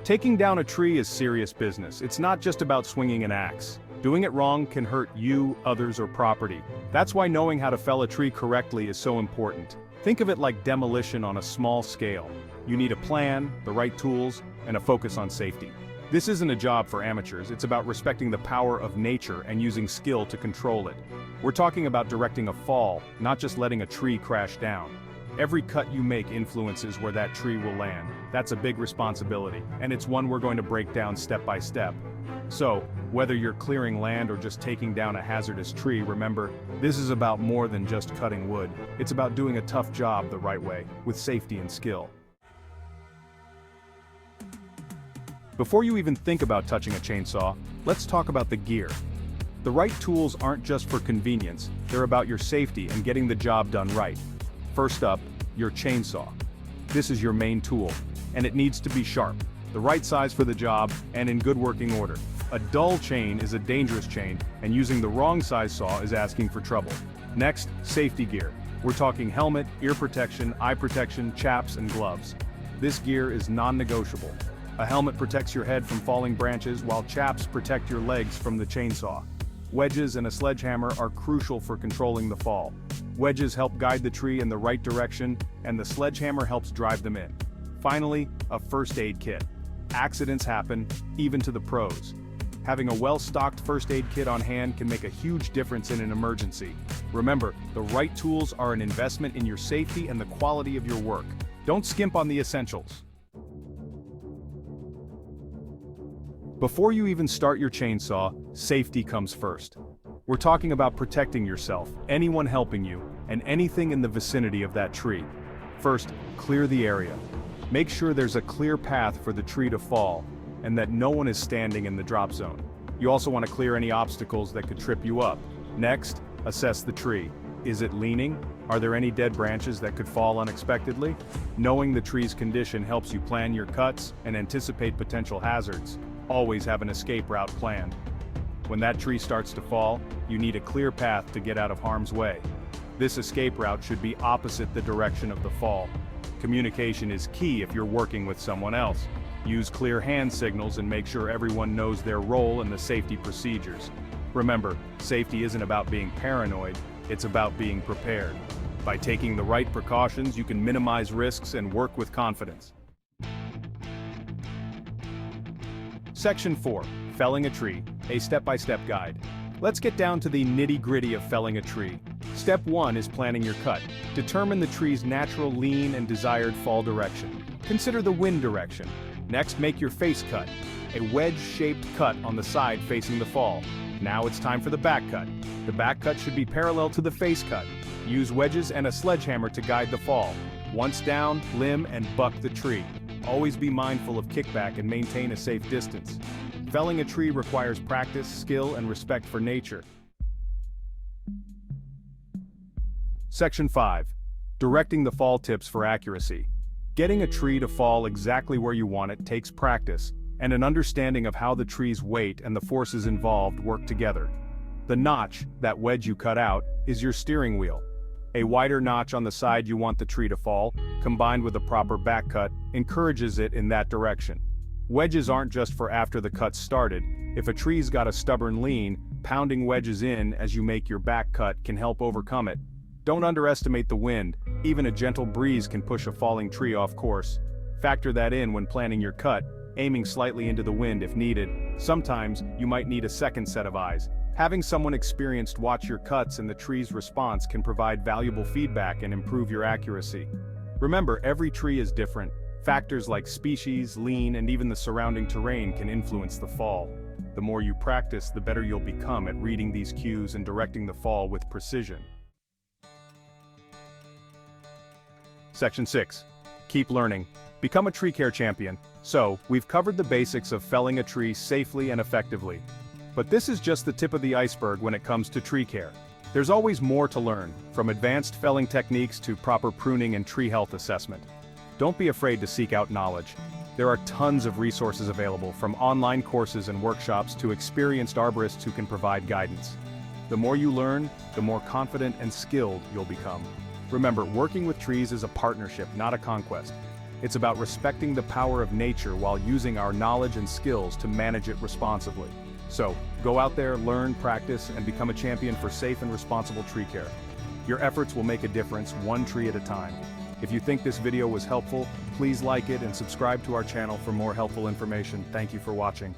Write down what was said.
Taking down a tree is serious business. It's not just about swinging an axe. Doing it wrong can hurt you, others, or property. That's why knowing how to fell a tree correctly is so important. Think of it like demolition on a small scale. You need a plan, the right tools, and a focus on safety. This isn't a job for amateurs, it's about respecting the power of nature and using skill to control it. We're talking about directing a fall, not just letting a tree crash down. Every cut you make influences where that tree will land. That's a big responsibility, and it's one we're going to break down step by step. So, whether you're clearing land or just taking down a hazardous tree, remember, this is about more than just cutting wood. It's about doing a tough job the right way, with safety and skill. Before you even think about touching a chainsaw, let's talk about the gear. The right tools aren't just for convenience, they're about your safety and getting the job done right. First up, your chainsaw. This is your main tool, and it needs to be sharp, the right size for the job, and in good working order. A dull chain is a dangerous chain, and using the wrong size saw is asking for trouble. Next, safety gear. We're talking helmet, ear protection, eye protection, chaps, and gloves. This gear is non-negotiable. A helmet protects your head from falling branches, while chaps protect your legs from the chainsaw. Wedges and a sledgehammer are crucial for controlling the fall. Wedges help guide the tree in the right direction, and the sledgehammer helps drive them in. Finally, a first aid kit. Accidents happen, even to the pros. Having a well-stocked first aid kit on hand can make a huge difference in an emergency. Remember, the right tools are an investment in your safety and the quality of your work. Don't skimp on the essentials. Before you even start your chainsaw, safety comes first. We're talking about protecting yourself, anyone helping you, and anything in the vicinity of that tree. First, clear the area. Make sure there's a clear path for the tree to fall, and that no one is standing in the drop zone. You also want to clear any obstacles that could trip you up. Next, assess the tree. Is it leaning? Are there any dead branches that could fall unexpectedly? Knowing the tree's condition helps you plan your cuts and anticipate potential hazards. Always have an escape route planned. When that tree starts to fall, you need a clear path to get out of harm's way. This escape route should be opposite the direction of the fall. Communication is key if you're working with someone else. Use clear hand signals and make sure everyone knows their role and the safety procedures. Remember, safety isn't about being paranoid, it's about being prepared. By taking the right precautions, you can minimize risks and work with confidence. Section 4. Felling a tree, a step-by-step guide. Let's get down to the nitty-gritty of felling a tree. Step 1 is planning your cut. Determine the tree's natural lean and desired fall direction. Consider the wind direction. Next, make your face cut, a wedge-shaped cut on the side facing the fall. Now it's time for the back cut. The back cut should be parallel to the face cut. Use wedges and a sledgehammer to guide the fall. Once down, limb and buck the tree. Always be mindful of kickback and maintain a safe distance. Felling a tree requires practice, skill, and respect for nature. Section 5. Directing the fall tips for accuracy. Getting a tree to fall exactly where you want it takes practice, and an understanding of how the tree's weight and the forces involved work together. The notch, that wedge you cut out, is your steering wheel. A wider notch on the side you want the tree to fall, combined with a proper back cut, encourages it in that direction. Wedges aren't just for after the cut's started. If a tree's got a stubborn lean, pounding wedges in as you make your back cut can help overcome it. Don't underestimate the wind. Even a gentle breeze can push a falling tree off course. Factor that in when planning your cut, aiming slightly into the wind if needed. Sometimes, you might need a second set of eyes. Having someone experienced watch your cuts and the tree's response can provide valuable feedback and improve your accuracy. Remember, every tree is different. Factors like species, lean, and even the surrounding terrain can influence the fall. The more you practice, the better you'll become at reading these cues and directing the fall with precision. Section 6. Keep learning. Become a tree care champion. So, we've covered the basics of felling a tree safely and effectively. But this is just the tip of the iceberg when it comes to tree care. There's always more to learn, from advanced felling techniques to proper pruning and tree health assessment. Don't be afraid to seek out knowledge. There are tons of resources available, from online courses and workshops to experienced arborists who can provide guidance. The more you learn, the more confident and skilled you'll become. Remember, working with trees is a partnership, not a conquest. It's about respecting the power of nature while using our knowledge and skills to manage it responsibly. So, go out there, learn, practice, and become a champion for safe and responsible tree care. Your efforts will make a difference, one tree at a time. If you think this video was helpful, please like it and subscribe to our channel for more helpful information. Thank you for watching.